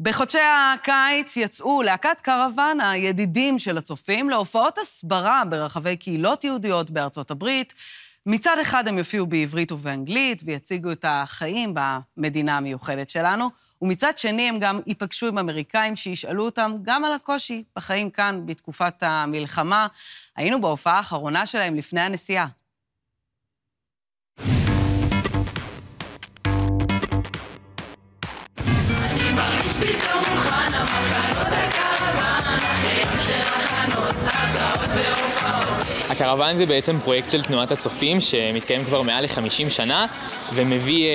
בחודשי הקיץ יצאו להקת קרוון הידידים של הצופים להופעות הסברה ברחבי קהילות יהודיות בארצות הברית. מצד אחד הם יופיעו בעברית ובאנגלית ויציגו את החיים במדינה המיוחדת שלנו, ומצד שני הם גם ייפגשו עם אמריקאים שישאלו אותם גם על הקושי בחיים כאן בתקופת המלחמה. היינו בהופעה האחרונה שלהם לפני הנסיעה. הקרוון זה בעצם פרויקט של תנועת הצופים שמתקיים כבר מעל ל-50 שנה ומביא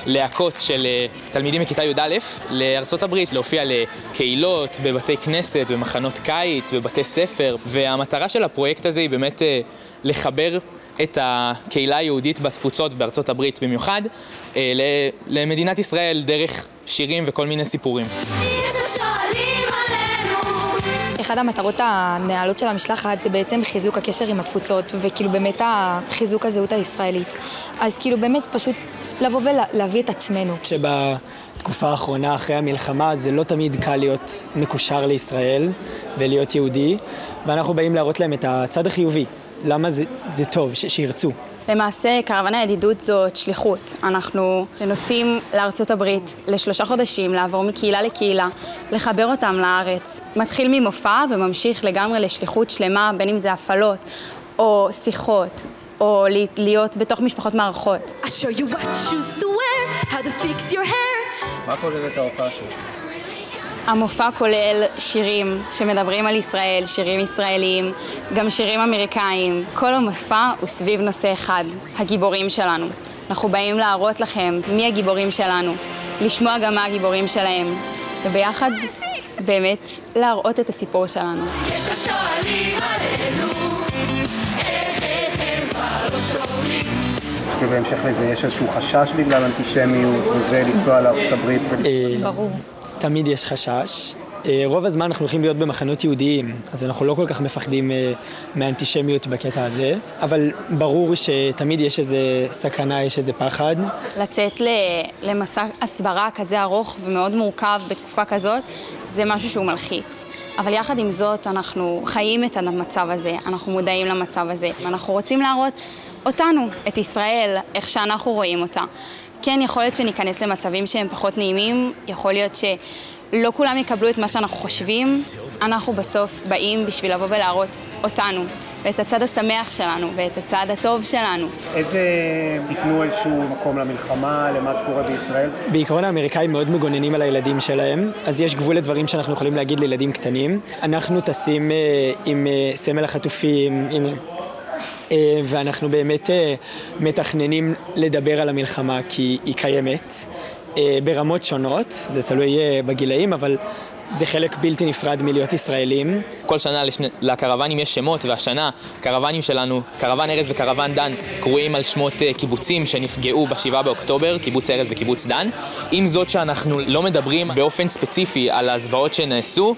להקות של תלמידים מכיתה י"א לארצות הברית להופיע לקהילות, בבתי כנסת, במחנות קיץ, בבתי ספר, והמטרה של הפרויקט הזה היא באמת לחבר את הקהילה היהודית בתפוצות בארצות הברית במיוחד למדינת ישראל דרך שירים וכל מיני סיפורים. אחד המטרות הנעלות של המשלחת זה בעצם חיזוק הקשר עם התפוצות, וכאילו באמת חיזוק הזהות הישראלית. אז כאילו באמת פשוט לבוא ולהביא את עצמנו. שבתקופה האחרונה אחרי המלחמה זה לא תמיד קל להיות מקושר לישראל ולהיות יהודי, ואנחנו באים להראות להם את הצד החיובי. למה זה טוב, שירצו. למעשה, קרוון הידידות זאת שליחות. אנחנו נוסעים לארצות הברית ל3 חודשים, לעבור מקהילה לקהילה, לחבר אותם לארץ. מתחיל ממופע וממשיך לגמרי לשליחות שלמה, בין אם זה הפעלות או שיחות, או להיות בתוך משפחות מערכות. מה כוללת ההופעה שלך? המופע כולל שירים שמדברים על ישראל, שירים ישראלים, גם שירים אמריקאים. כל המופע הוא סביב נושא אחד, הגיבורים שלנו. אנחנו באים להראות לכם מי הגיבורים שלנו, לשמוע גם מה הגיבורים שלהם, וביחד באמת להראות את הסיפור שלנו. יש השואלים עלינו, איך הם כבר לא שואלים. ובהמשך לזה יש איזשהו חשש בגלל אנטישמיות, וזה לנסוע לארצות הברית? ברור. תמיד יש חשש. רוב הזמן אנחנו הולכים להיות במחנות יהודיים, אז אנחנו לא כל כך מפחדים מאנטישמיות בקטע הזה, אבל ברור שתמיד יש איזה סכנה, יש איזה פחד. לצאת למסע הסברה כזה ארוך ומאוד מורכב בתקופה כזאת, זה משהו שהוא מלחיץ. אבל יחד עם זאת אנחנו חיים את המצב הזה, אנחנו מודעים למצב הזה, ואנחנו רוצים להראות אותנו, את ישראל, איך שאנחנו רואים אותה. כן, יכול להיות שניכנס למצבים שהם פחות נעימים, יכול להיות שלא כולם יקבלו את מה שאנחנו חושבים. אנחנו בסוף באים בשביל לבוא ולהראות אותנו, ואת הצד השמח שלנו, ואת הצד הטוב שלנו. תיתנו איזשהו מקום למלחמה, למה שקורה בישראל? בעיקרון האמריקאים מאוד מגוננים על הילדים שלהם, אז יש גבול לדברים שאנחנו יכולים להגיד לילדים קטנים. אנחנו טסים עם סמל החטופים, ואנחנו באמת מתכננים לדבר על המלחמה כי היא קיימת ברמות שונות, זה תלוי בגילאים, אבל זה חלק בלתי נפרד מלהיות ישראלים. כל שנה לקרוונים יש שמות, והשנה קרוונים שלנו, קרוון ארז וקרוון דן, קרויים על שמות קיבוצים שנפגעו ב7 באוקטובר, קיבוץ ארז וקיבוץ דן. עם זאת שאנחנו לא מדברים באופן ספציפי על הזוועות שנעשו,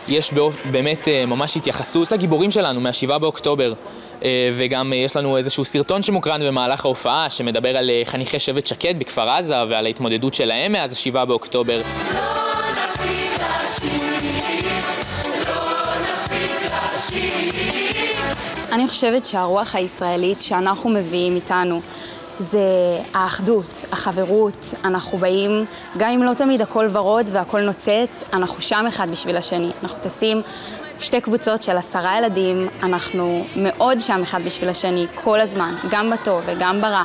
יש באמת ממש התייחסות לגיבורים שלנו מה7 באוקטובר. וגם יש לנו איזשהו סרטון שמוקרן במהלך ההופעה שמדבר על חניכי שבט שקד בכפר עזה ועל ההתמודדות שלהם מאז 7 באוקטובר. אני חושבת שהרוח הישראלית שאנחנו מביאים איתנו זה האחדות, החברות. אנחנו באים, גם אם לא תמיד הכל ורוד והכל נוצץ, אנחנו שם אחד בשביל השני. אנחנו טסים 2 קבוצות של 10 ילדים, אנחנו מאוד שם אחד בשביל השני כל הזמן, גם בטוב וגם ברע.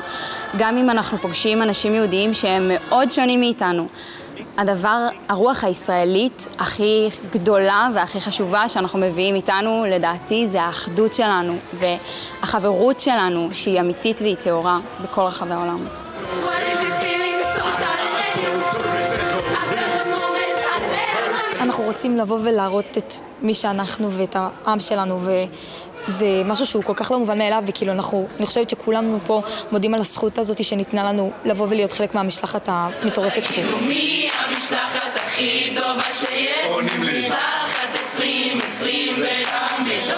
גם אם אנחנו פוגשים אנשים יהודיים שהם מאוד שונים מאיתנו. הרוח הישראלית הכי גדולה והכי חשובה שאנחנו מביאים איתנו, לדעתי, זה האחדות שלנו והחברות שלנו שהיא אמיתית והיא טהורה בכל רחבי העולם. אנחנו רוצים לבוא ולהראות את מי שאנחנו ואת העם שלנו, וזה משהו שהוא כל כך לא מובן מאליו, וכאילו אני חושבת שכולנו פה מודים על הזכות הזאת שניתנה לנו לבוא ולהיות חלק מהמשלחת המטורפת הזאת. מי המשלחת הכי טובה שיש? משלחת 2025